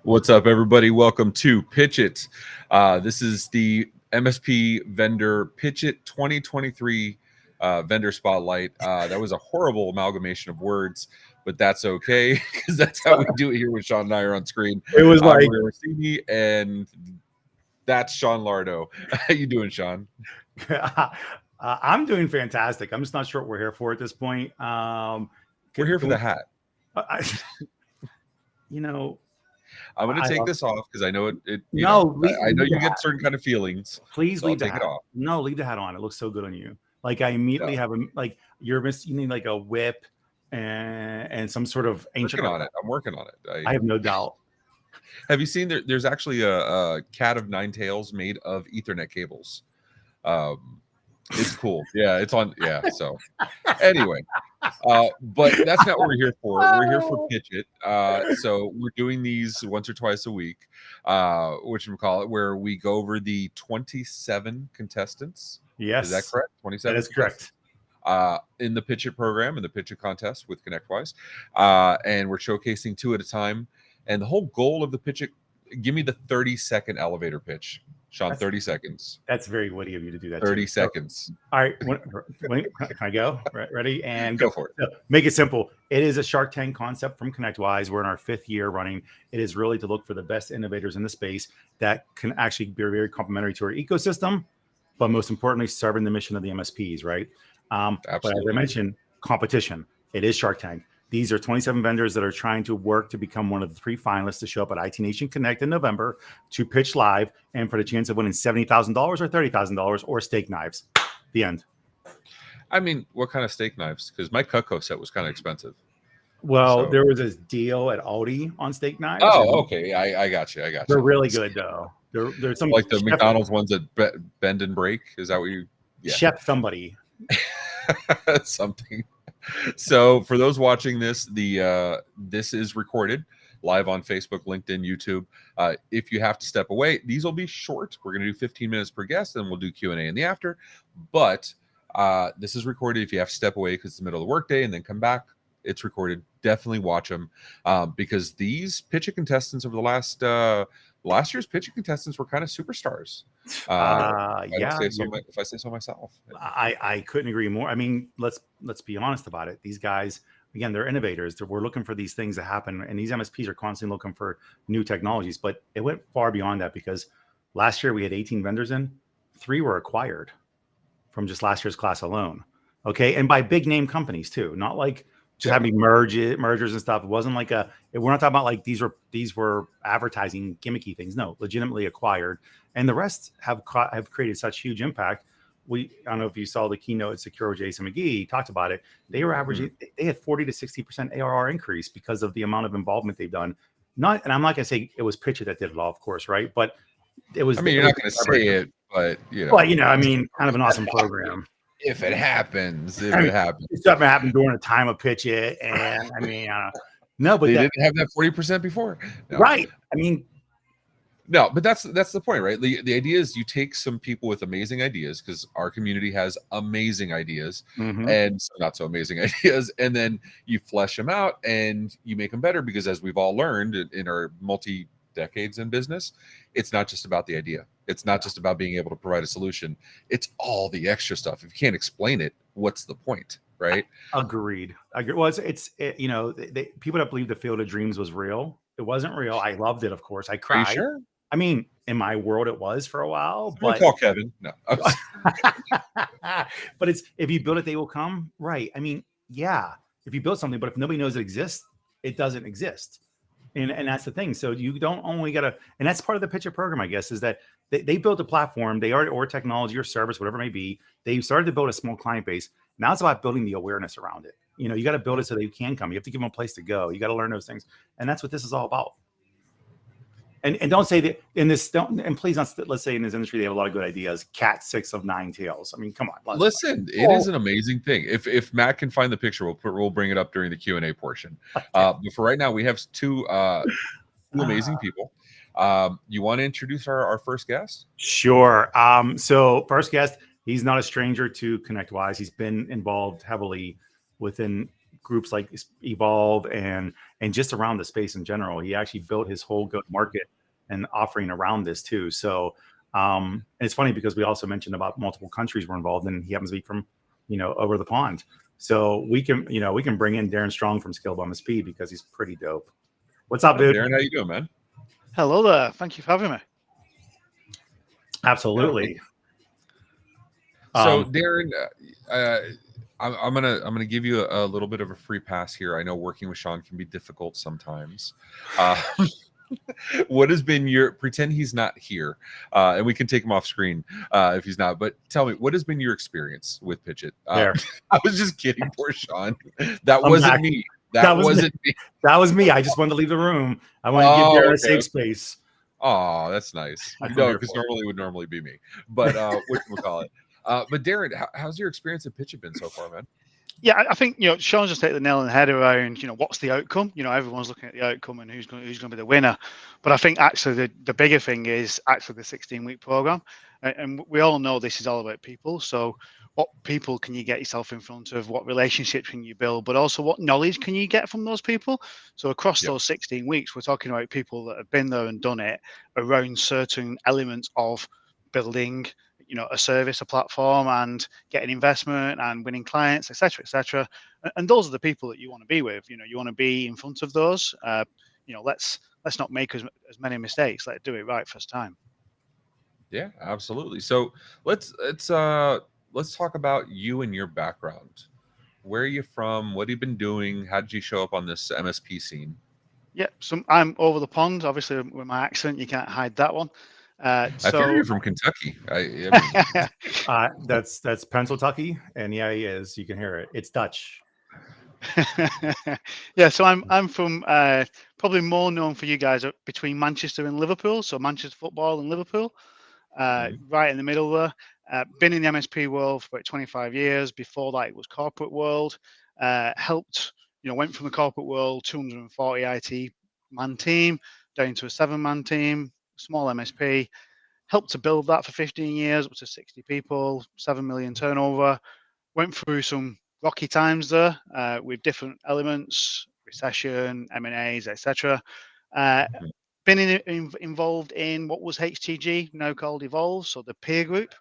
What's up, everybody? Welcome to PitchIT. This is the MSP vendor PitchIT 2023 vendor spotlight. That was a horrible amalgamation of words, but that's okay because that's how we do it here when Sean and I are on screen. It was like Orsini, and That's Sean Lardo. How you doing, Sean? I'm doing fantastic. I'm just not sure what we're here for at this point. We're here for the hat. You know, I'm going to take this off because I know it. I know you get certain kind of feelings. Please leave the hat off. No, leave the hat on. It looks so good on you. Like I immediately have you need like a whip and some sort of ancient. I'm working on it. I have no doubt. Have you seen there's actually a cat of nine tails made of Ethernet cables? It's cool. Yeah, it's on. Yeah. So anyway, but that's not what we're here for. We're here for PitchIT. So we're doing these once or twice a week, where we go over the 27 contestants. Yes. Is that correct? 27. That is correct. In the PitchIT program, in the PitchIT contest with ConnectWise. And we're showcasing 2 at a time. And the whole goal of the PitchIT, give me the 30-second elevator pitch. Sean, 30 seconds. That's very witty of you to do that. 30 seconds. All right. Can I go? Ready? And go for it. So make it simple. It is a Shark Tank concept from ConnectWise. We're in our 5th year running. It is really to look for the best innovators in the space that can actually be very complementary to our ecosystem, but most importantly, serving the mission of the MSPs, right? But as I mentioned, competition. It is Shark Tank. These are 27 vendors that are trying to work to become one of the 3 finalists to show up at IT Nation Connect in November to pitch live and for the chance of winning $70,000 or $30,000 or steak knives. The end. I mean, what kind of steak knives? Because my Cutco set was kind of expensive. Well, there was a deal at Aldi on steak knives. Oh, okay. I got you. They're really good, though. There's some like the McDonald's ones that bend and break. Is that what you? Yeah. Chef somebody. Something. So for those watching this, this is recorded live on Facebook, LinkedIn, YouTube. If you have to step away, these will be short. We're going to do 15 minutes per guest, and we'll do Q&A in the after. But this is recorded. If you have to step away because it's the middle of the workday and then come back, it's recorded. Definitely watch them because these PitchIT contestants over the last year's PitchIT contestants were kind of superstars. If I say so myself. I couldn't agree more. I mean, let's be honest about it. These guys, again, they're innovators. We're looking for these things to happen, and these MSPs are constantly looking for new technologies. But it went far beyond that because last year we had 18 vendors in, 3 were acquired from just last year's class alone. Okay, and by big name companies too, not like just having mergers and stuff. It wasn't like we're not talking about like these were advertising gimmicky things. No, legitimately acquired, and the rest have created such huge impact. I don't know if you saw the keynote at Secure with Jason McGee. He talked about it. They were averaging. They had 40 to 60% ARR increase because of the amount of involvement they've done. And I'm not going to say it was PitchIT that did it all, of course, right? But it was. I mean, you're not going to say it, but you know. Well, I mean, kind of an awesome program. If it happens, it happens. Something happened during the time of PitchIT, and I mean, no, but they didn't have that 40% before, no. Right? I mean, no, but that's the point, right? The idea is you take some people with amazing ideas because our community has amazing ideas and not so amazing ideas, and then you flesh them out and you make them better because, as we've all learned in our multi-decades in business, it's not just about the idea. It's not just about being able to provide a solution. It's all the extra stuff. If you can't explain it, what's the point, right? Agreed. Well, people that believe the Field of Dreams was real. It wasn't real. I loved it, of course. I cried. Are you sure? I mean, in my world, it was for a while. But call Kevin. No. But it's if you build it, they will come. Right. I mean, yeah. If you build something, but if nobody knows it exists, it doesn't exist. And that's the thing. So you don't only got to, and that's part of the PitchIT program, I guess, is that they built a platform, or technology or service, whatever it may be. They started to build a small client base. Now it's about building the awareness around it. You got to build it so they can come. You have to give them a place to go. You got to learn those things. And that's what this is all about. And don't say that please don't, let's say in this industry, they have a lot of good ideas. Cat 6 of 9 tails. I mean, come on. Listen, it is an amazing thing. If Matt can find the picture, we'll bring it up during the Q&A portion. But for right now, we have two amazing people. You want to introduce our first guest? Sure. So first guest, he's not a stranger to ConnectWise. He's been involved heavily within groups like Evolve and just around the space in general. He actually built his whole go-to-market and offering around this too. So and it's funny because we also mentioned about multiple countries were involved, and he happens to be from over the pond. So we can bring in Darren Strong from ScalableMSP because he's pretty dope. What's up, dude? Darren, how you doing, man? Hello there. Thank you for having me. Absolutely. So Darren, I'm gonna give you a little bit of a free pass here. I know working with Sean can be difficult sometimes. What has been your, pretend he's not here, and we can take him off screen if he's not, but tell me, what has been your experience with PitchIT? There. I was just kidding, poor Sean. That I'm wasn't back. me. That That was me. wasn't me. That was me. I just wanted to leave the room. I want to give Darren a safe space. Oh, that's nice. That's No, because normally it would normally be me. But what we'll call it. But Darren, how's your experience at PitchIT been so far, man? Yeah, I think Sean's just hit the nail on the head around what's the outcome. Everyone's looking at the outcome and who's going to be the winner. But I think actually the bigger thing is actually the 16-week program, and we all know this is all about people. So what people can you get yourself in front of? What relationships can you build? But also what knowledge can you get from those people? So across those 16 weeks, we're talking about people that have been there and done it around certain elements of building a service, a platform, and getting investment and winning clients, etc. And those are the people that you want to be with. You want to be in front of those. Let's not make as many mistakes. Let's do it right first time. Yeah, absolutely. So let's talk about you and your background. Where are you from? What have you been doing? How did you show up on this MSP scene? Yeah, so I'm over the pond. Obviously, with my accent, you can't hide that one. I figured you're from Kentucky. I mean, that's Pennsylvania, and yeah, he is. You can hear it. It's Dutch. Yeah, so I'm from probably more known for you guys between Manchester and Liverpool. So Manchester football and Liverpool, right in the middle there. Been in the MSP world for about 25 years. Before that, it was corporate world. Helped, went from the corporate world, 240 IT man team down to a 7-man team, small MSP. Helped to build that for 15 years, up to 60 people, 7 million turnover. Went through some rocky times there with different elements, recession, M&As, etc. Been involved in what was HTG, now called Evolve, so the peer group,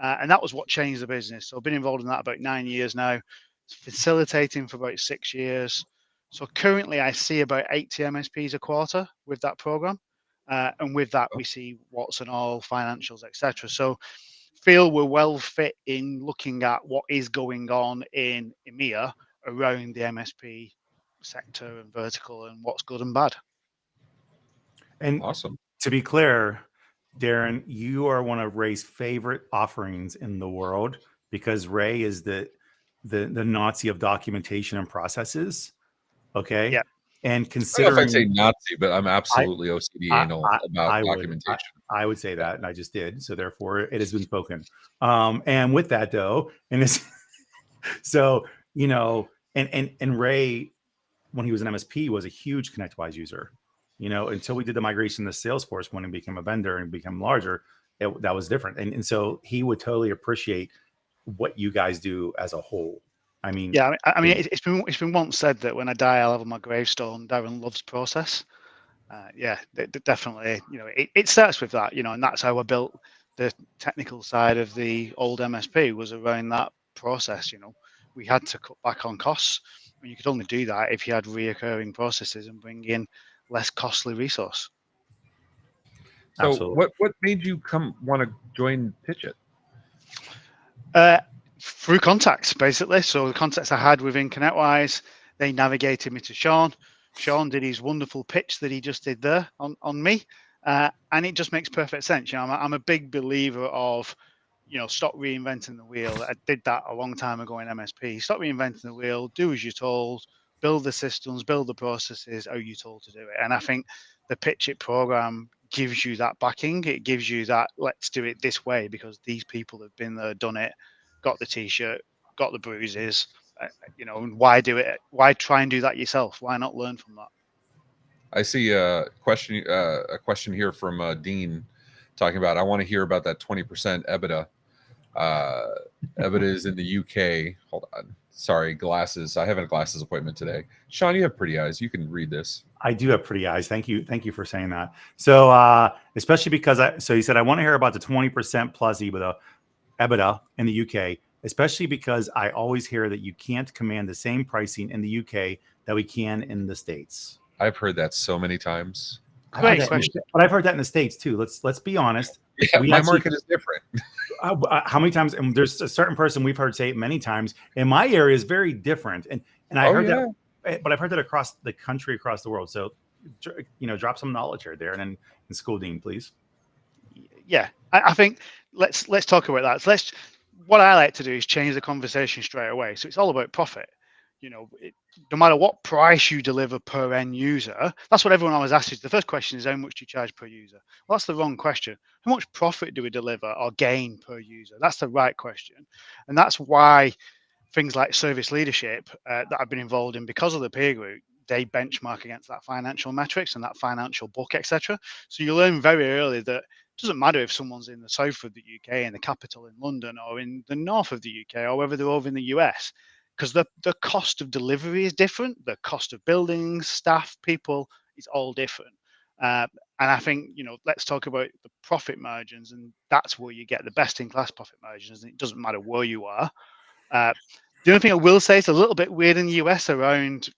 and that was what changed the business. So I've been involved in that about 9 years now, facilitating for about 6 years. So currently I see about 80 MSPs a quarter with that program, and with that we see what's and all financials, etc. So feel we're well fit in looking at what is going on in EMEA around the MSP sector and vertical and what's good and bad. And awesome. To be clear, Darren, you are one of Ray's favorite offerings in the world because Ray is the Nazi of documentation and processes. Okay. Yeah. And considering, I don't know if I'd say Nazi, but I'm absolutely OCD anal about documentation. I would say that, and I just did. So therefore, it has been spoken. And with that, though, and it's so and Ray, when he was an MSP, was a huge ConnectWise user. Until we did the migration to Salesforce when he became a vendor and became larger, that was different. And so he would totally appreciate what you guys do as a whole. I mean, yeah, it's been once said that when I die, I'll have on my gravestone, Darren loves process. Yeah, definitely. It starts with that, and that's how I built the technical side of the old MSP was around that process. We had to cut back on costs. You could only do that if you had reoccurring processes and bring in less costly resource. So what made you want to join PitchIT? Through contacts, basically. So the contacts I had within ConnectWise, they navigated me to Sean. Sean did his wonderful pitch that he just did there on me. And it just makes perfect sense. I'm a big believer of, stop reinventing the wheel. I did that a long time ago in MSP. Stop reinventing the wheel, do as you're told, build the systems, build the processes, how you're told to do it. And I think the PitchIT program gives you that backing. It gives you that, let's do it this way, because these people have been there, done it, got the t-shirt, got the bruises, why do it? Why try and do that yourself? Why not learn from that? I see a question here from Dean talking about, I want to hear about that 20% EBITDA. EBITDA is in the UK. Hold on. Sorry, glasses. I have a glasses appointment today. Sean, you have pretty eyes. You can read this. I do have pretty eyes. Thank you for saying that. So especially because so he said, I want to hear about the 20% plus EBITDA in the UK, especially because I always hear that you can't command the same pricing in the UK that we can in the States. I've heard that so many times. Great question. But I've heard that in the States too. Let's be honest. Yeah, my market is different. How many times? And there's a certain person we've heard say it many times. In my area is very different, and I heard that, but I've heard that across the country, across the world. So, drop some knowledge here, Darren, and School Dean, please. Yeah, I think let's talk about that. So what I like to do is change the conversation straight away. So it's all about profit. No matter what price you deliver per end user, that's what everyone always asks. The first question is, how much do you charge per user? Well, that's the wrong question. How much profit do we deliver or gain per user? That's the right question. And that's why things like service leadership that I've been involved in, because of the peer group, they benchmark against that financial metrics and that financial book, etc. So you learn very early that it doesn't matter if someone's in the south of the UK, in the capital in London, or in the north of the UK, or whether they're over in the US, because the cost of delivery is different. The cost of buildings, staff, people is all different. And I think, let's talk about the profit margins, and that's where you get the best in class profit margins. And it doesn't matter where you are. The only thing I will say, is a little bit weird in the US around,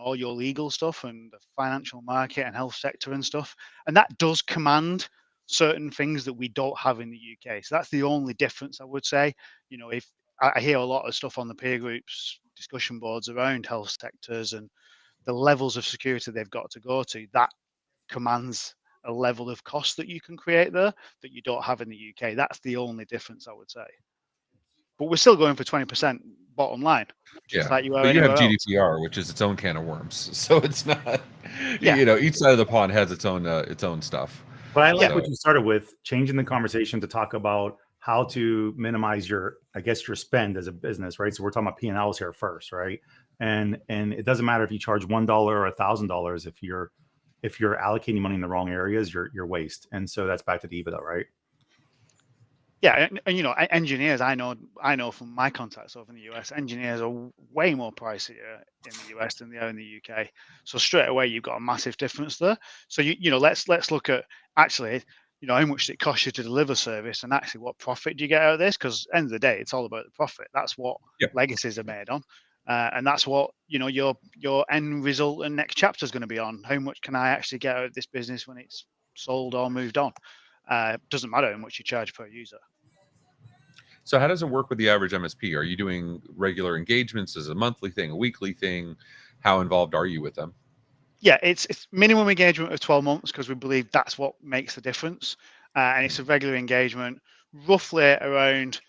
all your legal stuff and the financial market and health sector and stuff. And that does command certain things that we don't have in the UK. So that's the only difference I would say. If I hear a lot of stuff on the peer groups discussion boards around health sectors and the levels of security they've got to go to, that commands a level of cost that you can create there that you don't have in the UK. That's the only difference I would say. But we're still going for 20% bottom line, just like you are but you have anywhere GDPR, else. which is its own can of worms. So it's not, Yeah. each side of the pond has its own stuff. But I like what you started with, changing the conversation to talk about how to minimize your spend as a business, right? So we're talking about P&Ls here first, right? And it doesn't matter if you charge $1 or $1,000 if you're allocating money in the wrong areas, you're waste. And so that's back to the EBITDA, right? Yeah, and engineers, I know from my contacts over in the US, engineers are way more pricier in the US than they are in the UK. So straight away, you've got a massive difference there. So let's look at actually, how much it costs you to deliver service, and actually what profit do you get out of this? Because end of the day, it's all about the profit. That's what legacies are made on, and that's what your end result and next chapter is going to be on. How much can I actually get out of this business when it's sold or moved on? Doesn't matter how much you charge per user. So how does it work with the average MSP? Are you doing regular engagements as a monthly thing, a weekly thing? How involved are you with them? Yeah, it's minimum engagement of 12 months because we believe that's what makes the difference. And it's a regular engagement, roughly around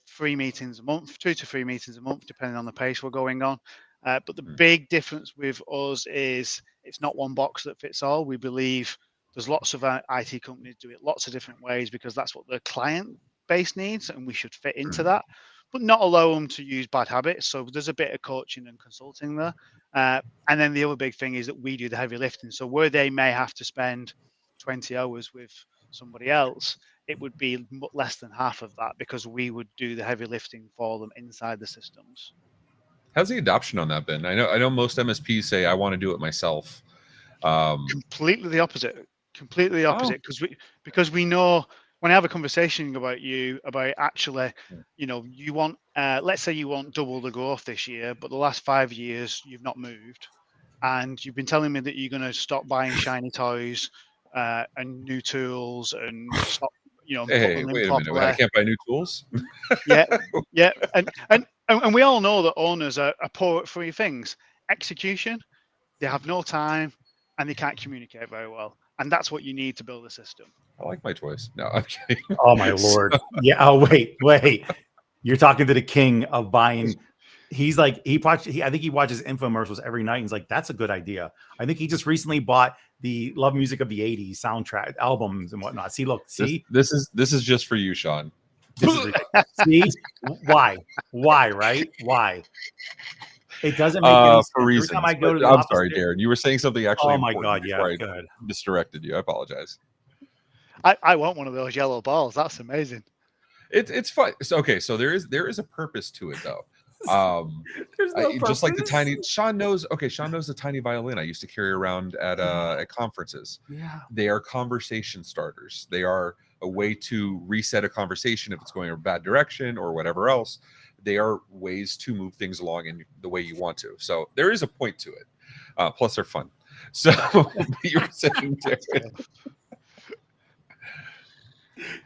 3 meetings a month, 2 to 3 meetings a month, depending on the pace we're going on. But the big difference with us is it's not one box that fits all. We believe there's lots of IT companies do it lots of different ways because that's what the client base needs, and we should fit into that, but not allow them to use bad habits. So there's a bit of coaching and consulting there. And then the other big thing is that we do the heavy lifting. So where they may have to spend 20 hours with somebody else, it would be less than half of that because we would do the heavy lifting for them inside the systems. How's the adoption on that been? I know most MSPs say I want to do it myself. Completely the opposite. Completely the opposite. Because we know when I have a conversation about actually, you want, let's say you want double the growth this year, but the last 5 years you've not moved, and you've been telling me that you're going to stop buying shiny toys and new tools and stop, Hey, wait a minute! I can't buy new tools. yeah, and we all know that owners are poor at 3 things: execution, they have no time, and they can't communicate very well. And that's what you need to build a system. I like my toys. No, I'm kidding. Oh my Lord. Yeah. Oh, wait. You're talking to the king of buying. He's like, I think he watches infomercials every night. And he's like, that's a good idea. I think he just recently bought the Love Music of the 80s soundtrack albums and whatnot. See, this is just for you, Sean. This is ridiculous. See, why, right? Why? It doesn't make any sense. For reasons. I go to I'm sorry, Darren. You were saying something actually. Oh my God! Yeah, good. Misdirected you. I apologize. I want one of those yellow balls. That's amazing. It's fun. So, okay, so there is a purpose to it though. There's no purpose. Just like the tiny. Sean knows the tiny violin I used to carry around at conferences. Yeah, they are conversation starters. They are a way to reset a conversation if it's going in a bad direction or whatever else. They are ways to move things along in the way you want to. So there is a point to it. Plus, they're fun. So you were saying, Darren.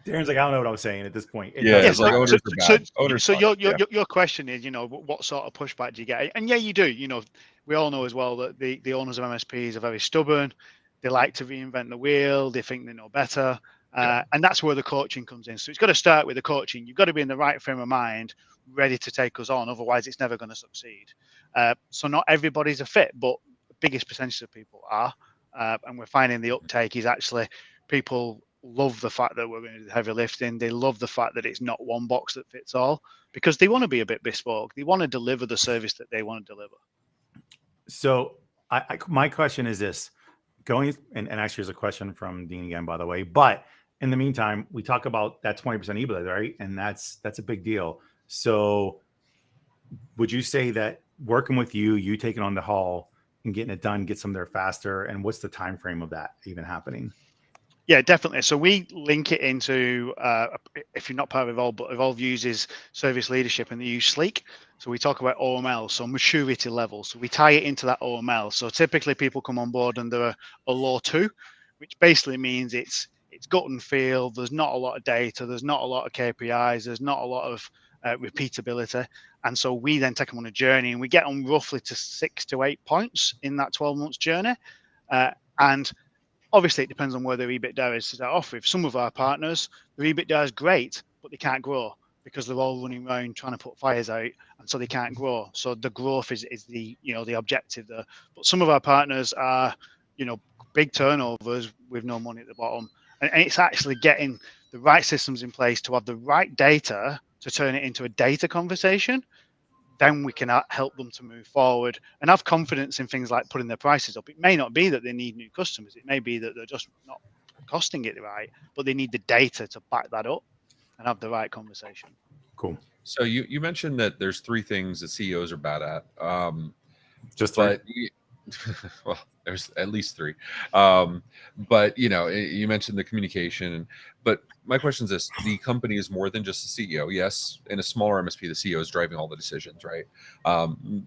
Darren's like, I don't know what I was saying at this point. It Yeah, doesn't it's like matter. owners are bad. Owners so suck. your question is, what sort of pushback do you get? And yeah, you do. We all know as well that the owners of MSPs are very stubborn. They like to reinvent the wheel. They think they know better. And that's where the coaching comes in. So it's got to start with the coaching. You've got to be in the right frame of mind, ready to take us on. Otherwise, it's never going to succeed. So not everybody's a fit, but the biggest percentage of people are. And we're finding the uptake is actually people love the fact that we're going to do heavy lifting. They love the fact that it's not one box that fits all, because they want to be a bit bespoke. They want to deliver the service that they want to deliver. So my question is this, and actually there's a question from Dean again, by the way, but in the meantime, we talk about that 20% EBITDA, right? And that's a big deal. So would you say that working with you taking on the haul and getting it done, gets them there faster? And what's the time frame of that even happening? Yeah, definitely. So we link it into, if you're not part of Evolve, but Evolve uses service leadership and they use Sleek. So we talk about OML, so maturity level. So we tie it into that OML. So typically people come on board and they're a low 2, which basically means it's gut and feel. There's not a lot of data. There's not a lot of KPIs. There's not a lot of repeatability. And so we then take them on a journey and we get them roughly to 6 to 8 points in that 12 months journey. And obviously, it depends on where their EBITDA is to start off with. Some of our partners, their EBITDA is great, but they can't grow because they're all running around trying to put fires out, and so they can't grow. So the growth is the the objective there. But some of our partners are big turnovers with no money at the bottom, and it's actually getting the right systems in place to have the right data to turn it into a data conversation. Then we can help them to move forward and have confidence in things like putting their prices up. It may not be that they need new customers. It may be that they're just not costing it right, but they need the data to back that up and have the right conversation. Cool. So you mentioned that there's 3 things that CEOs are bad at. Just 3? But well, there's at least 3. But you mentioned the communication. But my question is this: the company is more than just the CEO. Yes, in a smaller MSP, the CEO is driving all the decisions, right?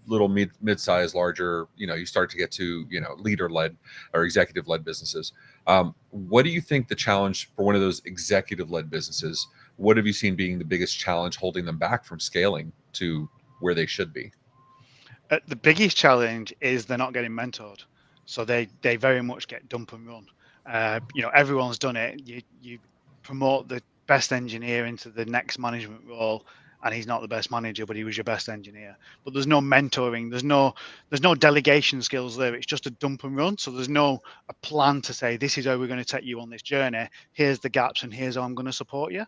Little mid-size, larger, you start to get to leader-led or executive-led businesses. What do you think the challenge for one of those executive-led businesses? What have you seen being the biggest challenge holding them back from scaling to where they should be? The biggest challenge is they're not getting mentored. So they very much get dump and run. Everyone's done it. You promote the best engineer into the next management role, and he's not the best manager, but he was your best engineer. But there's no mentoring. There's no delegation skills there. It's just a dump and run. So there's no a plan to say, this is how we're going to take you on this journey. Here's the gaps, and here's how I'm going to support you.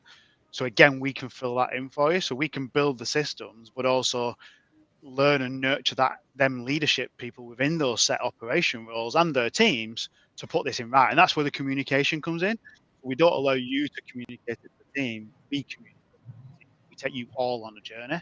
So again, we can fill that in for you. So we can build the systems, but also learn and nurture them leadership people within those set operation roles and their teams to put this in right. And that's where the communication comes in. We don't allow you to communicate it to the team. We communicate it to the team. We take you all on a journey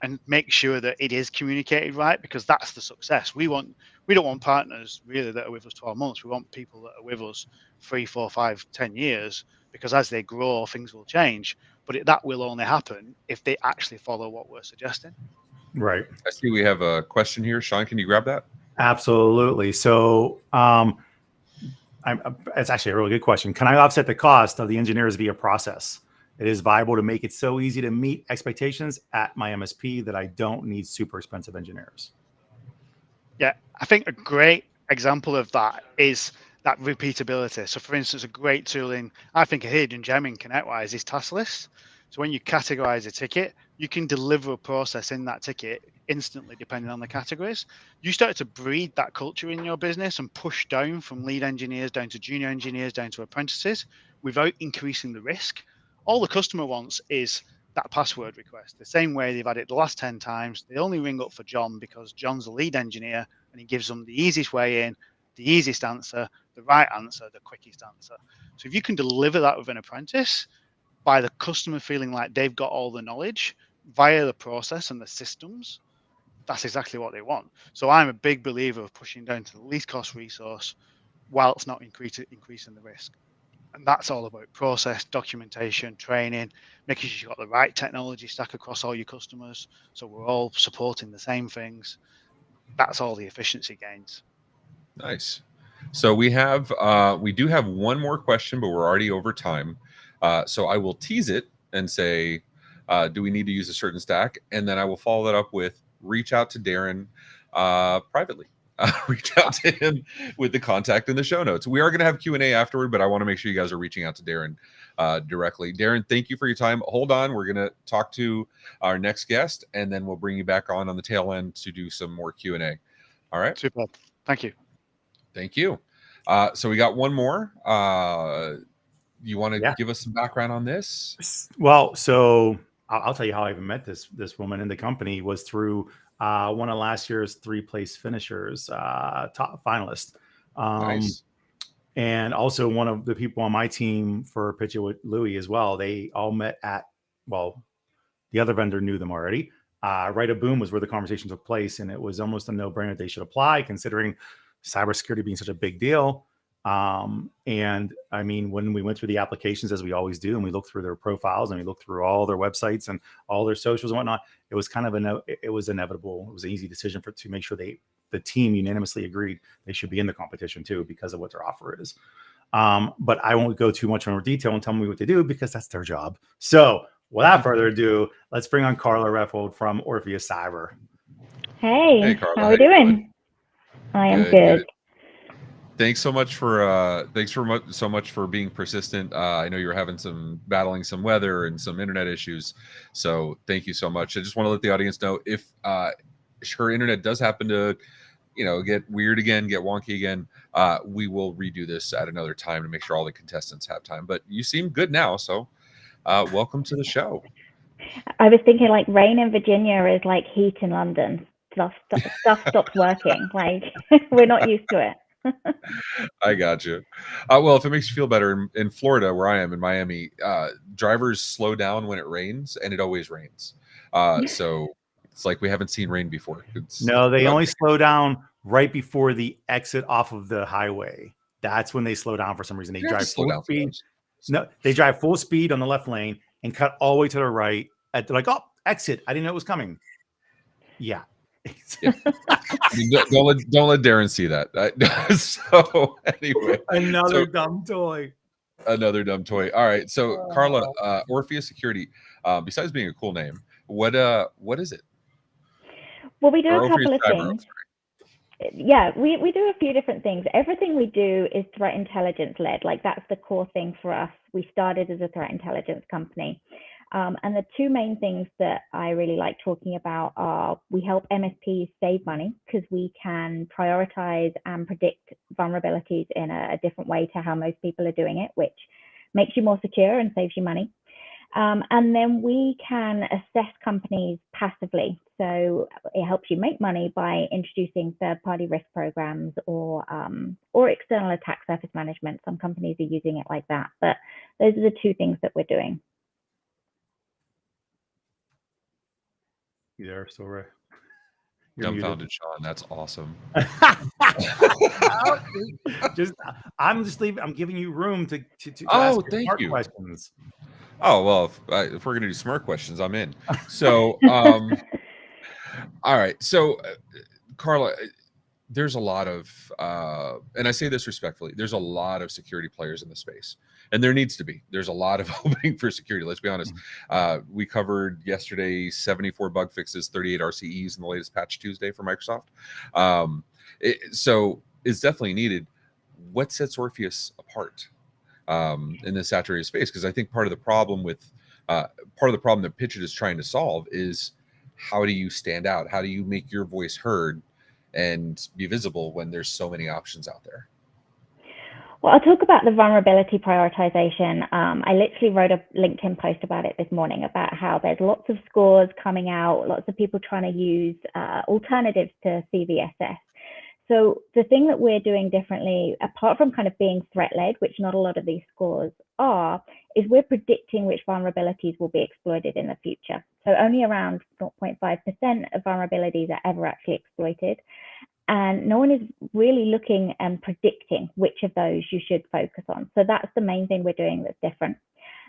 and make sure that it is communicated right, because that's the success. We don't want partners really that are with us 12 months. We want people that are with us 3, 4, 5, 10 years, because as they grow, things will change. But that will only happen if they actually follow what we're suggesting. Right. I see we have a question here. Sean, can you grab that? Absolutely. So it's actually a really good question. Can I offset the cost of the engineers via process? It is viable to make it so easy to meet expectations at my MSP that I don't need super expensive engineers. Yeah, I think a great example of that is that repeatability. So for instance, a great tool I think a hidden gem in ConnectWise is task lists. So when you categorize a ticket, you can deliver a process in that ticket instantly, depending on the categories. You start to breed that culture in your business and push down from lead engineers down to junior engineers down to apprentices without increasing the risk. All the customer wants is that password request. The same way they've had it the last 10 times. They only ring up for John because John's the lead engineer and he gives them the easiest way in, the easiest answer, the right answer, the quickest answer. So if you can deliver that with an apprentice, by the customer feeling like they've got all the knowledge via the process and the systems, that's exactly what they want. So I'm a big believer of pushing down to the least cost resource while it's not increasing the risk. And that's all about process, documentation, training, making sure you've got the right technology stack across all your customers, so we're all supporting the same things. That's all the efficiency gains. Nice. So we do have one more question, but we're already over time. So I will tease it and say, do we need to use a certain stack? And then I will follow that up with reach out to Darren privately. Reach out to him with the contact in the show notes. We are going to have Q&A afterward, but I want to make sure you guys are reaching out to Darren directly. Darren, thank you for your time. Hold on. We're going to talk to our next guest, and then we'll bring you back on the tail end to do some more Q&A. All right. Super. Thank you. Thank you. So we got one more. You want to give us some background on this? Well, so I'll tell you how I even met this woman in the company was through one of last year's 3-place finishers, top finalist. Nice. And also one of the people on my team for PitchIT with Louis as well. They all met at, well, the other vendor knew them already. Boom was where the conversation took place, and it was almost a no-brainer they should apply, considering cybersecurity being such a big deal. And I mean, when we went through the applications, as we always do, and we looked through their profiles and we looked through all their websites and all their socials and whatnot, it was kind of it was inevitable. It was an easy decision to make sure the team unanimously agreed they should be in the competition too, because of what their offer is. But I won't go too much more detail and tell me what they do, because that's their job. So without further ado, let's bring on Karla Reffold from Orpheus Cyber. Hey, Karla, how are we doing? I am good. Thanks so much for so much for being persistent. I know you were battling some weather and some internet issues, so thank you so much. I just want to let the audience know if her internet does happen to get weird again, get wonky again, we will redo this at another time to make sure all the contestants have time. But you seem good now, so welcome to the show. I was thinking like rain in Virginia is like heat in London. Stuff stops working. Like we're not used to it. I got you. Well, if it makes you feel better, in Florida, where I am in Miami, drivers slow down when it rains, and it always rains. So it's like we haven't seen rain before. No, they only slow down right before the exit off of the highway. That's when they slow down for some reason. They drive full speed. No, they drive full speed on the left lane and cut all the way to the right. They're like, oh, exit. I didn't know it was coming. Yeah. Yeah. don't let Darren see that. So anyway, another dumb toy. All right. So Karla, Orpheus Security. Besides being a cool name, what is it? Well, we do a couple of things. Yeah, we do a few different things. Everything we do is threat intelligence led. Like that's the core thing for us. We started as a threat intelligence company. And the two main things that I really like talking about are we help MSPs save money because we can prioritize and predict vulnerabilities in a different way to how most people are doing it, which makes you more secure and saves you money. And then we can assess companies passively. So it helps you make money by introducing third-party risk programs or external attack surface management. Some companies are using it like that, but those are the two things that we're doing. You there, still right? Dumbfounded, Sean. That's awesome. I'm giving you room to ask smart questions. Oh well, if we're gonna do smart questions, I'm in. So, all right. So, Karla, there's a lot of, and I say this respectfully, there's a lot of security players in the space, and there needs to be. There's a lot of opening for security. Let's be honest. We covered yesterday 74 bug fixes, 38 RCEs in the latest patch Tuesday for Microsoft. So it's definitely needed. What sets Orpheus apart in this saturated space? Because I think part of the problem that PitchIT is trying to solve is how do you stand out? How do you make your voice heard and be visible when there's so many options out there? Well, I'll talk about the vulnerability prioritization. I literally wrote a LinkedIn post about it this morning about how there's lots of scores coming out, lots of people trying to use alternatives to CVSS. So the thing that we're doing differently, apart from kind of being threat-led, which not a lot of these scores are, is we're predicting which vulnerabilities will be exploited in the future. So only around 0.5% of vulnerabilities are ever actually exploited. And no one is really looking and predicting which of those you should focus on. So that's the main thing we're doing that's different.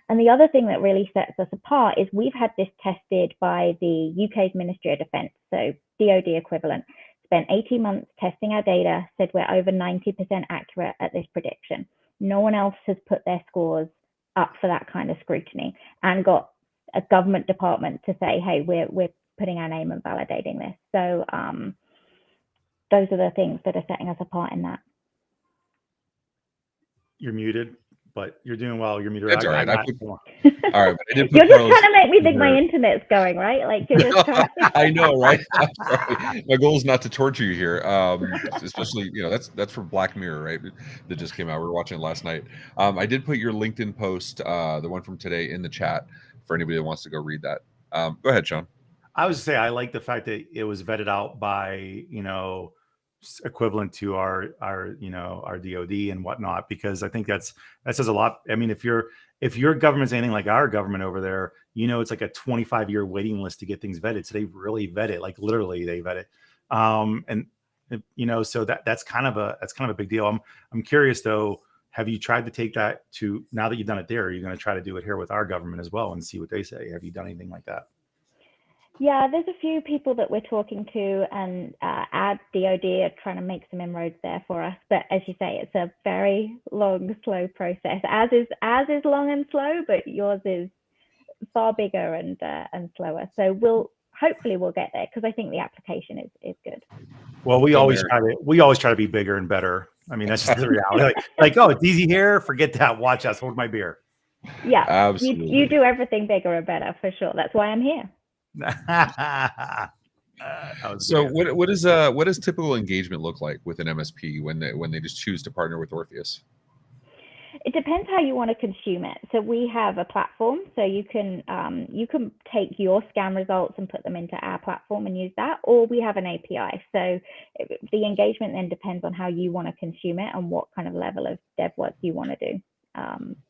And the other thing that really sets us apart is we've had this tested by the UK's Ministry of Defence, so DoD equivalent. spent 18 months testing our data, said we're over 90% accurate at this prediction. No one else has put their scores up for that kind of scrutiny and got a government department to say, hey, we're putting our name and validating this. So those are the things that are setting us apart in that. You're muted, but you're doing well. You're muted. That's all right. All right, but I did put You're just trying to make me think my internet's going, right? Like you're just trying to... I know, right? I'm sorry. My goal is not to torture you here, especially that's for Black Mirror, right? That just came out. We were watching it last night. I did put your LinkedIn post, the one from today, in the chat for anybody that wants to go read that. Go ahead, Sean. I was say I like the fact that it was vetted out by equivalent to our DoD and whatnot, because I think that says a lot. I mean, if your government's anything like our government over there, it's like a 25-year waiting list to get things vetted. So they really vet it, like literally they vet it. So that's kind of a big deal. I'm curious though, have you tried to take that to, now that you've done it there, are you going to try to do it here with our government as well and see what they say? Have you done anything like that? Yeah, there's a few people that we're talking to, and our DoD are trying to make some inroads there for us. But as you say, it's a very long, slow process. As is long and slow, but yours is far bigger and slower. So hopefully we'll get there, because I think the application is good. Well, we always try to be bigger and better. I mean, that's just the reality. Like, oh, it's easy here. Forget that. Watch us. Hold my beer. Yeah, absolutely. You do everything bigger and better for sure. That's why I'm here. So what does typical engagement look like with an MSP when they just choose to partner with Orpheus? It depends how you want to consume it. So we have a platform, so you can take your scan results and put them into our platform and use that, or we have an API. So the engagement then depends on how you want to consume it and what kind of level of dev work you want to do.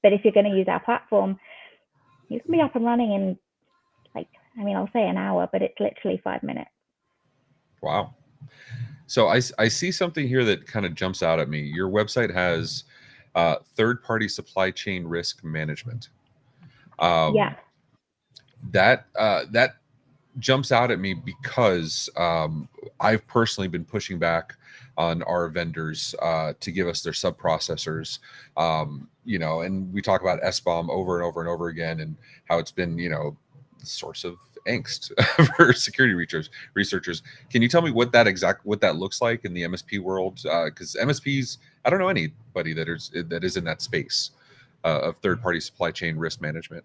But if you're going to use our platform, you can be up and running in I'll say an hour, but it's literally 5 minutes. Wow. So I see something here that kind of jumps out at me. Your website has third-party supply chain risk management. Yeah. That jumps out at me because I've personally been pushing back on our vendors to give us their sub-processors, and we talk about Sbomb over and over and over again, and how it's been, source of angst for security researchers. Can you tell me what that looks like in the MSP world? Because MSPs, I don't know anybody that is in that space of third-party supply chain risk management.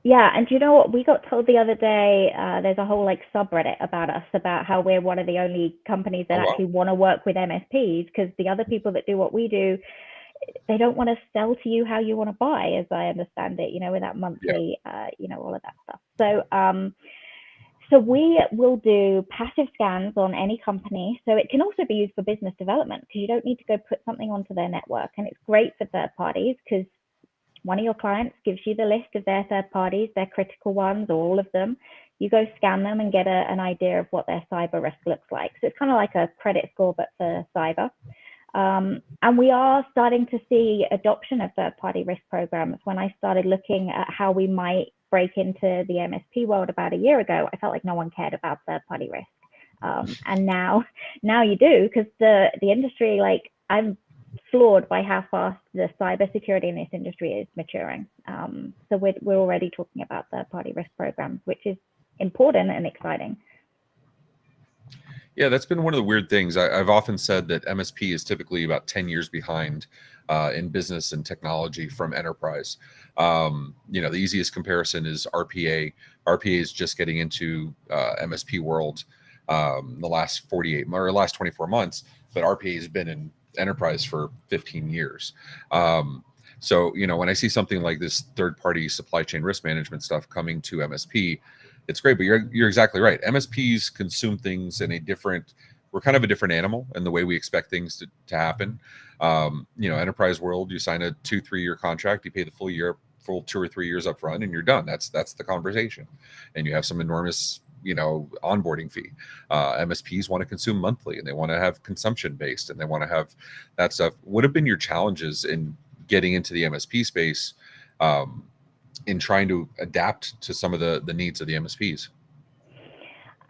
Yeah, and do you know what we got told the other day? There's a whole subreddit about us, about how we're one of the only companies that actually want to work with MSPs, because the other people that do what we do, they don't want to sell to you how you want to buy, as I understand it, with that monthly, all of that stuff. So we will do passive scans on any company. So it can also be used for business development, because you don't need to go put something onto their network. And it's great for third parties, because one of your clients gives you the list of their third parties, their critical ones, or all of them. You go scan them and get an idea of what their cyber risk looks like. So it's kind of like a credit score, but for cyber. And we are starting to see adoption of third-party risk programs. When I started looking at how we might break into the MSP world about a year ago, I felt like no one cared about third-party risk. And now you do, because the industry, I'm floored by how fast the cybersecurity in this industry is maturing. So we're already talking about third-party risk programs, which is important and exciting. Yeah, that's been one of the weird things. I've often said that MSP is typically about 10 years behind in business and technology from enterprise. The easiest comparison is RPA. RPA is just getting into MSP world the last 24 months, but RPA has been in enterprise for 15 years. So when I see something like this third-party supply chain risk management stuff coming to MSP, it's great, but you're exactly right. MSPs consume things in we're kind of a different animal in the way we expect things to happen. Enterprise world, you sign a 2-3 year contract, you pay the full 2 or 3 years up front, and you're done. That's the conversation. And you have some enormous, onboarding fee. MSPs want to consume monthly, and they want to have consumption based, and they want to have that stuff. What have been your challenges in getting into the MSP space, in trying to adapt to some of the needs of the MSPs?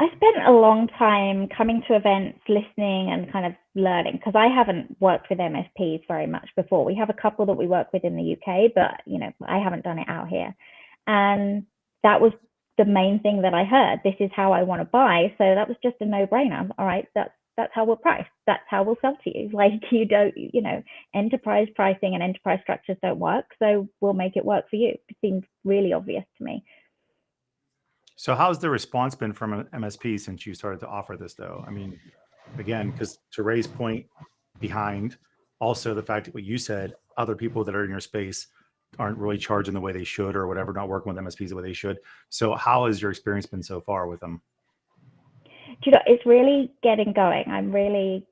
I spent a long time coming to events, listening and kind of learning, because I haven't worked with MSPs very much before. We have a couple that we work with in the UK, but I haven't done it out here. And that was the main thing that I heard. This is how I want to buy. So that was just a no-brainer. All right, that's how we'll price. That's how we'll sell to you. Like, you don't, enterprise pricing and enterprise structures don't work. So we'll make it work for you. It seems really obvious to me. So how's the response been from an MSP since you started to offer this, though? I mean, again, because to Ray's point behind, also the fact that what you said, other people that are in your space aren't really charging the way they should or whatever, not working with MSPs the way they should. So how has your experience been so far with them? It's really getting going. I'm really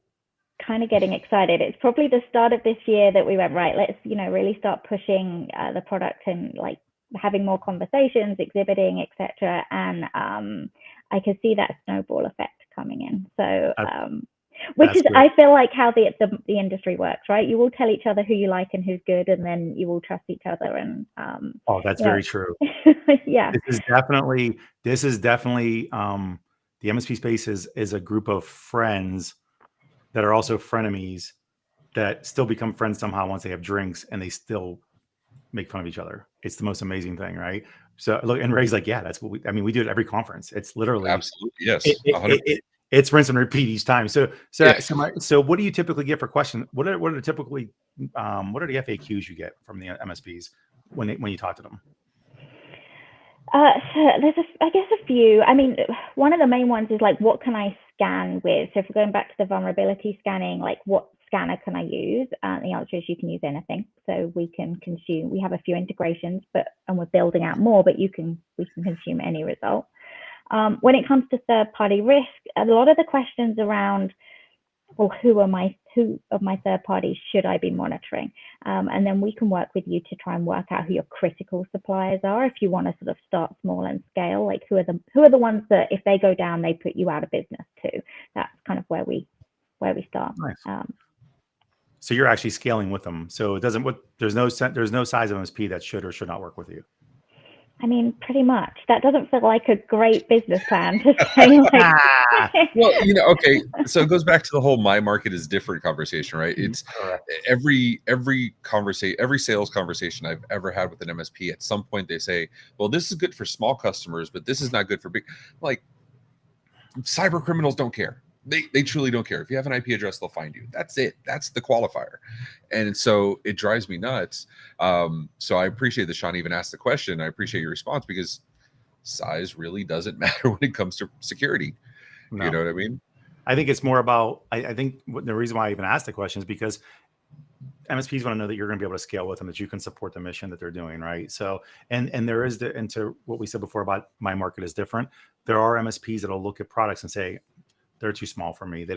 kind of getting excited. It's probably the start of this year that we went, right, let's, really start pushing the product and like having more conversations, exhibiting, etc. And I can see that snowball effect coming in. So, which is, great. I feel like how the industry works, right? You will tell each other who you like and who's good, and then you will trust each other. And that's very true. Yeah, this is definitely the MSP space is a group of friends that are also frenemies that still become friends somehow once they have drinks, and they still make fun of each other. It's the most amazing thing, right? So look, and Ray's like, yeah, that's what we do at every conference. It's literally absolutely, yes, it's rinse and repeat each time. So yes. So what do you typically get for questions? What are the FAQs you get from the MSPs when you talk to them? So there's I guess a few. I mean, one of the main ones is like, what can I scan with? So if we're going back to the vulnerability scanning, like what scanner can I use? The answer is you can use anything. So we can consume. We have a few integrations, and we're building out more. But we can consume any result. When it comes to third-party risk, a lot of the questions around, well, who of my third parties should I be monitoring? And then we can work with you to try and work out who your critical suppliers are. If you want to sort of start small and scale, like who are the ones that if they go down, they put you out of business too. That's kind of where we start. Nice. So you're actually scaling with them. So it doesn't. There's no size of MSP that should or should not work with you. I mean, pretty much. That doesn't feel like a great business plan to say. Like, well, okay. So it goes back to the whole "my market is different" conversation, right? It's every sales conversation I've ever had with an MSP. At some point, they say, "Well, this is good for small customers, but this is not good for big." Like, cyber criminals don't care. They truly don't care. If you have an IP address, they'll find you. That's it. That's the qualifier. And so it drives me nuts. So I appreciate that Sean even asked the question. I appreciate your response, because size really doesn't matter when it comes to security. No. You know what I mean? I think it's more about, I think the reason why I even asked the question is because MSPs want to know that you're going to be able to scale with them, that you can support the mission that they're doing, right? So, and there is and to what we said before about my market is different. There are MSPs that'll look at products and say, they're too small for me.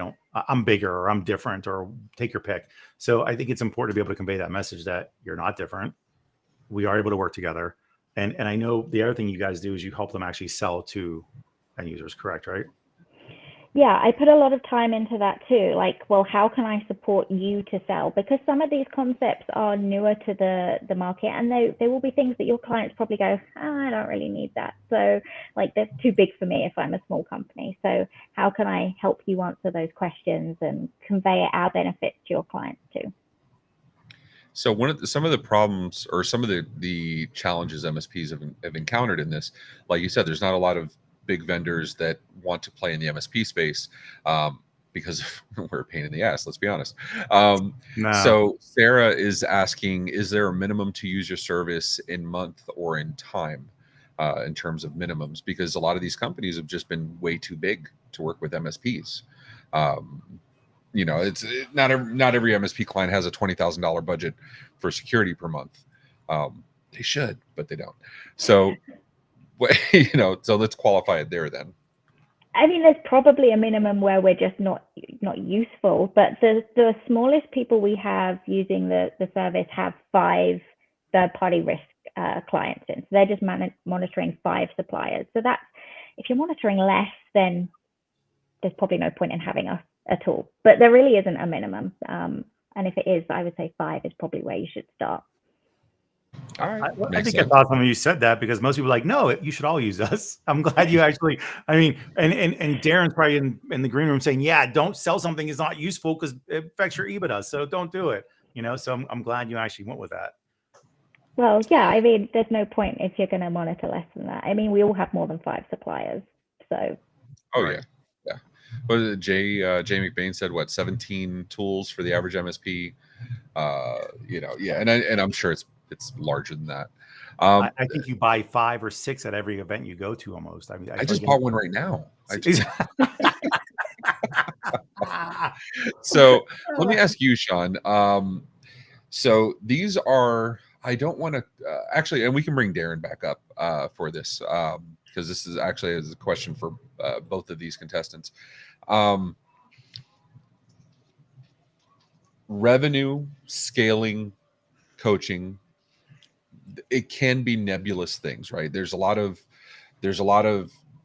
I'm bigger, or I'm different, or take your pick. So I think it's important to be able to convey that message that you're not different. We are able to work together. And I know the other thing you guys do is you help them actually sell to end users, correct, right? Yeah, I put a lot of time into that too. Like, well, how can I support you to sell? Because some of these concepts are newer to the market, and there will be things that your clients probably go, I don't really need that. So like, that's too big for me if I'm a small company. So how can I help you answer those questions and convey our benefits to your clients too? So some of the problems, or some of the challenges MSPs have encountered in this, like you said, there's not a lot of big vendors that want to play in the MSP space because we're a pain in the ass, let's be honest. So Sarah is asking, is there a minimum to use your service in month or in time in terms of minimums? Because a lot of these companies have just been way too big to work with MSPs. It's not every MSP client has a $20,000 budget for security per month. They should, but they don't. So so let's qualify it there then. I mean, there's probably a minimum where we're just not useful, but the smallest people we have using the service have 5 third-party risk clients in. So they're just monitoring 5 suppliers. So that's, if you're monitoring less, then there's probably no point in having us at all. But there really isn't a minimum. And if it is, I would say 5 is probably where you should start. All right. I think it's awesome when you said that, because most people are like, no, you should all use us. I'm glad you actually, I mean, and Darren's probably in the green room saying, yeah, don't sell something that's not useful because it affects your EBITDA. So don't do it. So I'm glad you actually went with that. Well, yeah, I mean, there's no point if you're going to monitor less than that. I mean, we all have more than 5 suppliers. So. Oh, right. Yeah. What is it? Jay McBain said, what, 17 tools for the average MSP? And I'm sure it's larger than that. I think you buy 5 or 6 at every event you go to almost. I mean, I just bought one right now. So let me ask you, Sean. So these are, I don't want to actually, and we can bring Darren back up for this because this is actually a question for both of these contestants. Revenue, scaling, coaching, it can be nebulous things, right? There's a lot of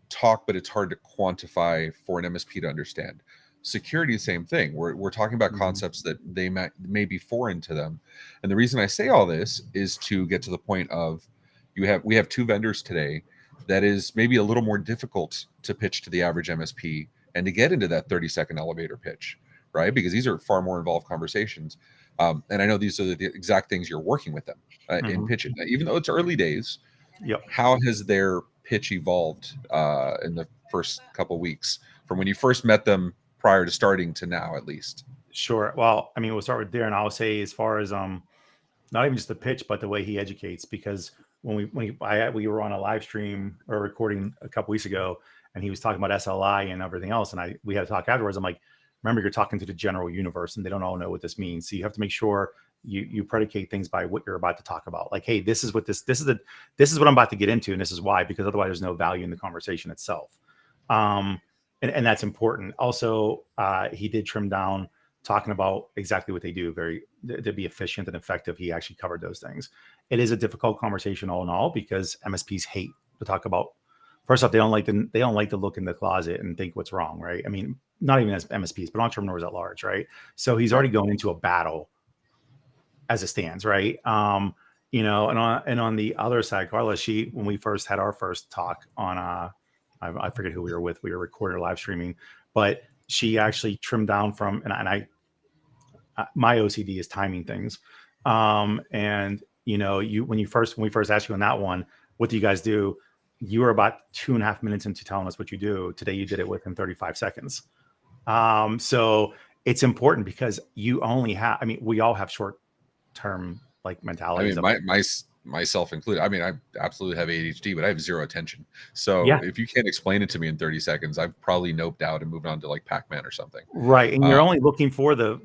talk, but it's hard to quantify for an MSP to understand. Security, the same thing. We're talking about concepts that they may be foreign to them. And the reason I say all this is to get to the point of we have 2 vendors today that is maybe a little more difficult to pitch to the average MSP and to get into that 30-second elevator pitch, right? Because these are far more involved conversations. And I know these are the exact things you're working with them in pitching. Even though it's early days, how has their pitch evolved in the first couple of weeks from when you first met them prior to starting to now, at least? Sure. Well, I mean, we'll start with Darren. I'll say, as far as not even just the pitch, but the way he educates, because when we were on a live stream or recording a couple weeks ago, and he was talking about SLI and everything else, and we had to talk afterwards. I'm like, remember, you're talking to the general universe, and they don't all know what this means. So you have to make sure you predicate things by what you're about to talk about. Like, hey, this is what I'm about to get into, and this is why, because otherwise there's no value in the conversation itself. And that's important. Also, he did trim down talking about exactly what they do, to be efficient and effective. He actually covered those things. It is a difficult conversation all in all, because MSPs hate to talk about. First off, they don't like to look in the closet and think what's wrong, right? I mean, not even as MSPs, but entrepreneurs at large, right? So he's already going into a battle as it stands, right? And on the other side, Karla, when we first had our first talk on, I forget who we were with. We were recording live streaming, but she actually trimmed down from, my OCD is timing things. When we first asked you on that one, what do you guys do? You were about 2.5 minutes into telling us what you do. Today, you did it within 35 seconds. So it's important, because you only have, we all have short-term mentalities. I mean, myself included. I mean, I absolutely have ADHD, but I have zero attention. So if you can't explain it to me in 30 seconds, I've probably noped out and moved on to Pac-Man or something. Right. And you're only looking for the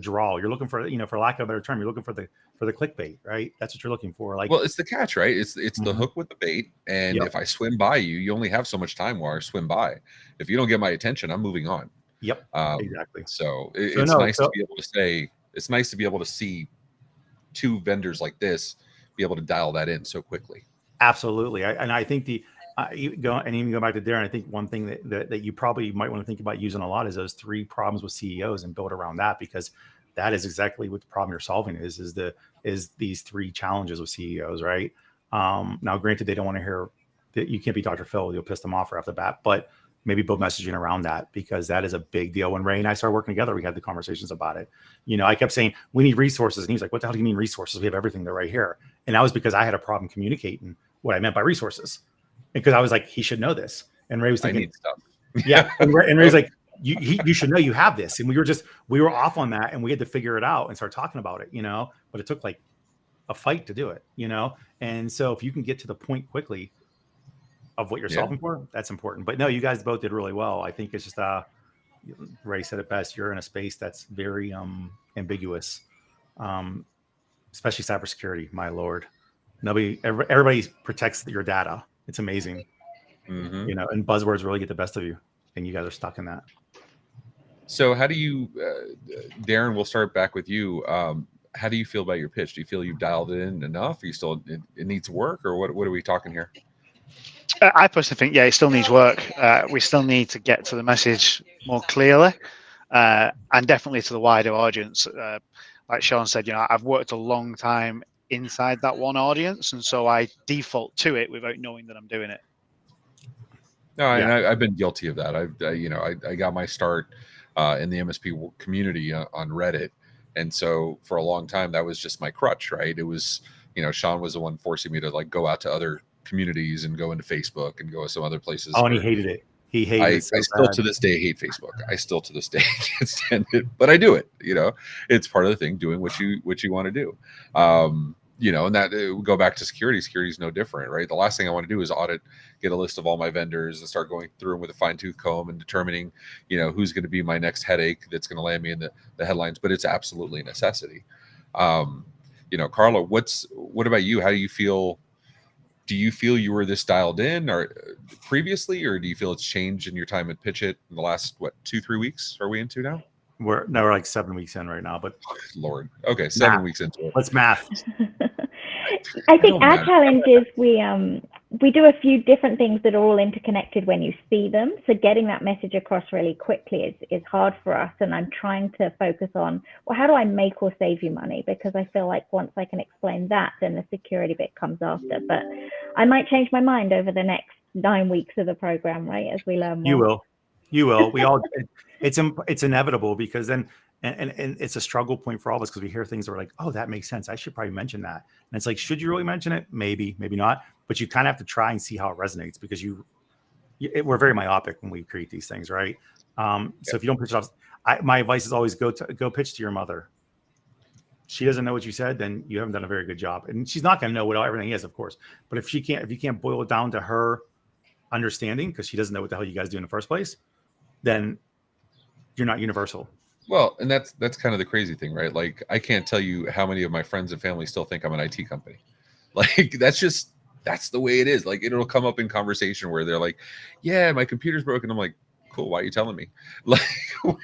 draw. You're looking for, for lack of a better term, you're looking for the clickbait, right? That's what you're looking for. Well, it's the catch, right? It's the hook with the bait. And if I swim by you, you only have so much time while I swim by. If you don't get my attention, I'm moving on. Yep. Exactly. So it's nice to be able to say, it's nice to be able to see 2 vendors like this be able to dial that in so quickly. Absolutely. I think even go back to Darren, I think one thing that you probably might want to think about using a lot is those 3 problems with CEOs, and build around that, because that is exactly what the problem you're solving is these 3 challenges with CEOs, right? Now, granted, they don't want to hear that you can't be Dr. Phil, you'll piss them off right off the bat, but maybe build messaging around that, because that is a big deal. When Ray and I started working together, we had the conversations about it. I kept saying, we need resources. And he's like, what the hell do you mean resources? We have everything. They're right here. And that was because I had a problem communicating what I meant by resources. Because I was like, he should know this. And Ray was thinking, I need stuff. Yeah. And Ray's like, you should know you have this. And we were off on that, and we had to figure it out and start talking about it, but it took a fight to do it, And so if you can get to the point quickly of what you're solving for, that's important. But no, you guys both did really well. I think it's just Ray said it best. You're in a space that's very ambiguous, especially cybersecurity. My Lord, everybody protects your data. It's amazing, and buzzwords really get the best of you, and you guys are stuck in that. So how do you, Darren? We'll start back with you. How do you feel about your pitch? Do you feel you've dialed it in enough? Are you still it needs work, or what are we talking here? I personally think, it still needs work. We still need to get to the message more clearly, and definitely to the wider audience. Like Sean said, I've worked a long time inside that one audience, and so I default to it without knowing that I'm doing it. No, and I've been guilty of that. I got my start in the MSP community on Reddit, and so for a long time that was just my crutch, right? It was, Sean was the one forcing me to like go out to other communities and go into Facebook and go to some other places. Oh, and he hated it. He hated it. So I still to this day hate Facebook. I still to this day can't stand it, but I do it. It's part of the thing, doing what you want to do. And that go back to security. Security is no different, right? The last thing I want to do is get a list of all my vendors and start going through them with a fine tooth comb and determining, who's going to be my next headache that's going to land me in the headlines. But it's absolutely a necessity. Karla, what about you? How do you feel? Do you feel you were this dialed in or previously, or do you feel it's changed in your time at PitchIT in the last 2-3 weeks? Are we into now? We're like 7 weeks in right now, but Lord, okay, 7 weeks into it. Let's math. I think our challenge is we do a few different things that are all interconnected when you see them. So getting that message across really quickly is hard for us. And I'm trying to focus on, well, how do I make or save you money? Because I feel like once I can explain that, then the security bit comes after. But I might change my mind over the next 9 weeks of the program, right? As we learn more. You will. We all. It's inevitable because then. And it's a struggle point for all of us because we hear things that are like, oh, that makes sense. I should probably mention that. And it's like, should you really mention it? Maybe, maybe not. But you kind of have to try and see how it resonates because we're very myopic when we create these things, right? So if you don't pitch it off, my advice is always go pitch to your mother. She doesn't know what you said, then you haven't done a very good job. And she's not going to know what everything is, of course. But if you can't boil it down to her understanding because she doesn't know what the hell you guys do in the first place, then you're not universal. Well, and that's kind of the crazy thing, right? Like, I can't tell you how many of my friends and family still think I'm an IT company. Like, that's the way it is. Like, it'll come up in conversation where they're like, yeah, my computer's broken. I'm like, cool, why are you telling me? Like,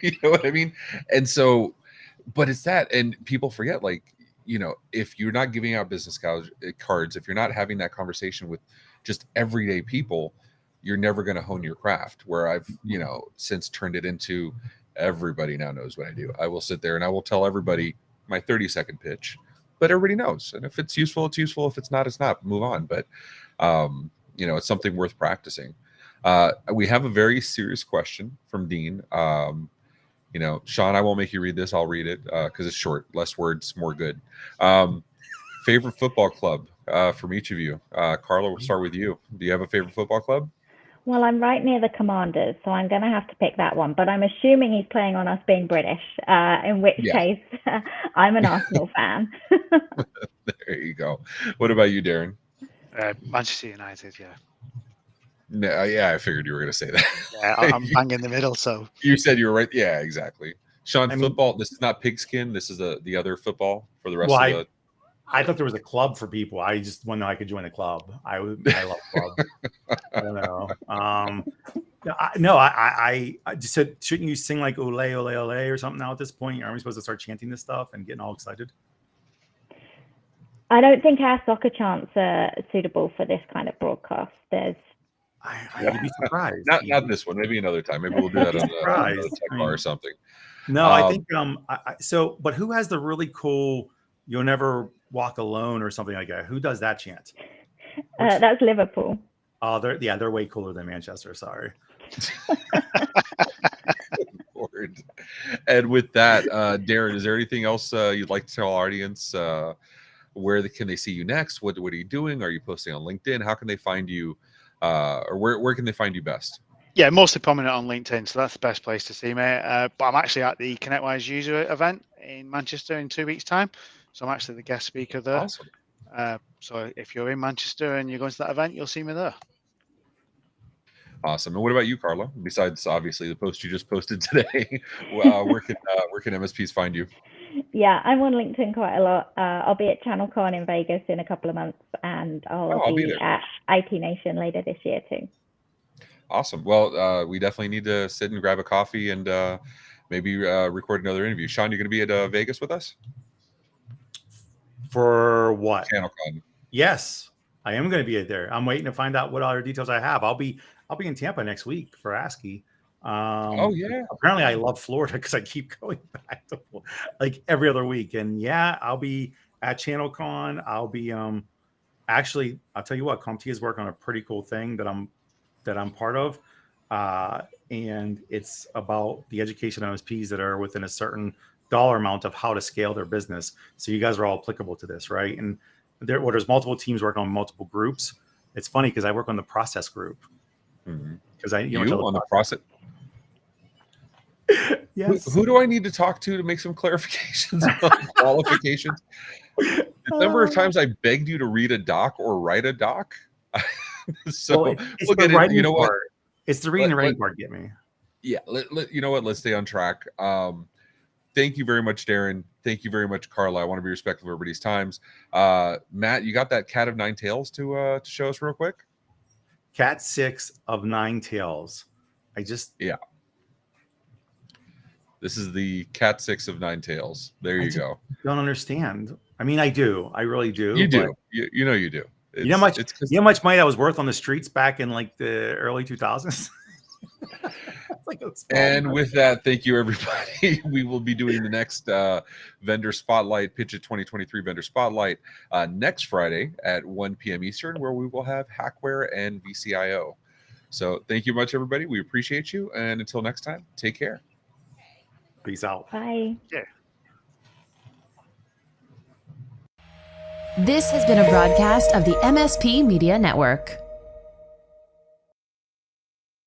you know what I mean? And so, but it's that, and people forget, like, if you're not giving out business cards, if you're not having that conversation with just everyday people, you're never going to hone your craft. Where I've, since turned it into, everybody now knows what I do. I will sit there and I will tell everybody my 30-second pitch, but everybody knows. And if it's useful, it's useful. If it's not, it's not. Move on. But, it's something worth practicing. We have a very serious question from Dean. Sean, I won't make you read this. I'll read it because it's short. Less words, more good. Favorite football club from each of you. Karla, we'll start with you. Do you have a favorite football club? Well, I'm right near the Commanders, so I'm going to have to pick that one. But I'm assuming he's playing on us being British, in which case I'm an Arsenal fan. There you go. What about you, Darren? Manchester United, yeah. No, yeah, I figured you were going to say that. Yeah, I'm bang in the middle, so. You said you were right. Yeah, exactly. Sean, football, this is not pigskin. This is the other football for the rest of the... I thought there was a club for people. I just want to know I could join a club. I love club. I don't know. I just said, shouldn't you sing like ole, ole, ole or something now at this point? Aren't we supposed to start chanting this stuff and getting all excited? I don't think our soccer chants are suitable for this kind of broadcast. I'd be surprised. Not this one. Maybe another time. Maybe we'll do that on the tech bar or something. No, I think but who has the really cool "You'll Never Walk Alone" or something like that? Who does that chant? That's Liverpool. Oh, they're way cooler than Manchester. Sorry. And with that, Darren, is there anything else you'd like to tell our audience? Where can they see you next? What are you doing? Are you posting on LinkedIn? How can they find you? Or where can they find you best? Yeah, mostly prominent on LinkedIn, so that's the best place to see me. But I'm actually at the ConnectWise user event in Manchester in 2 weeks' time. So I'm actually the guest speaker there. Awesome. So if you're in Manchester and you're going to that event, you'll see me there. Awesome. And what about you, Karla? Besides, obviously, the post you just posted today, where can MSPs find you? Yeah, I'm on LinkedIn quite a lot. I'll be at ChannelCon in Vegas in a couple of months, and I'll be at IT Nation later this year too. Awesome. Well, we definitely need to sit and grab a coffee and maybe record another interview. Sean, you're going to be at Vegas with us? For what? ChannelCon. Yes, I am going to be there. I'm waiting to find out what other details I have. I'll be in Tampa next week for ASCII. Apparently I love Florida because I keep going back to like every other week. And I'll be at ChannelCon. I'll be actually, I'll tell you what, CompTIA is working on a pretty cool thing that I'm part of. And it's about the education of MSPs that are within a certain dollar amount of how to scale their business. So you guys are all applicable to this, right? And there's multiple teams working on multiple groups. It's funny because I work on the process group. Because you on the process. Yes. Who do I need to talk to make some clarifications on qualifications? The number of times I begged you to read a doc or write a doc. So well, we'll get it. You know what? It's the reading and writing part get me. Yeah. You know what? Let's stay on track. Thank you very much, Darren. Thank you very much, Karla. I want to be respectful of everybody's times. Matt, you got that cat of nine tails to show us real quick? Cat 6 of 9 tails. Yeah. This is the cat 6 of 9 tails. There you go. Don't understand. I mean, I do. I really do. You do. You know you do. You know how much money that was worth on the streets back in like the early 2000s? And with that, thank you, everybody. We will be doing the next vendor spotlight, PitchIT 2023 vendor spotlight next Friday at 1 p.m. Eastern, where we will have Hackware and VCIO. So thank you much, everybody. We appreciate you. And until next time, take care. Peace out. Bye. Yeah. This has been a broadcast of the MSP Media Network.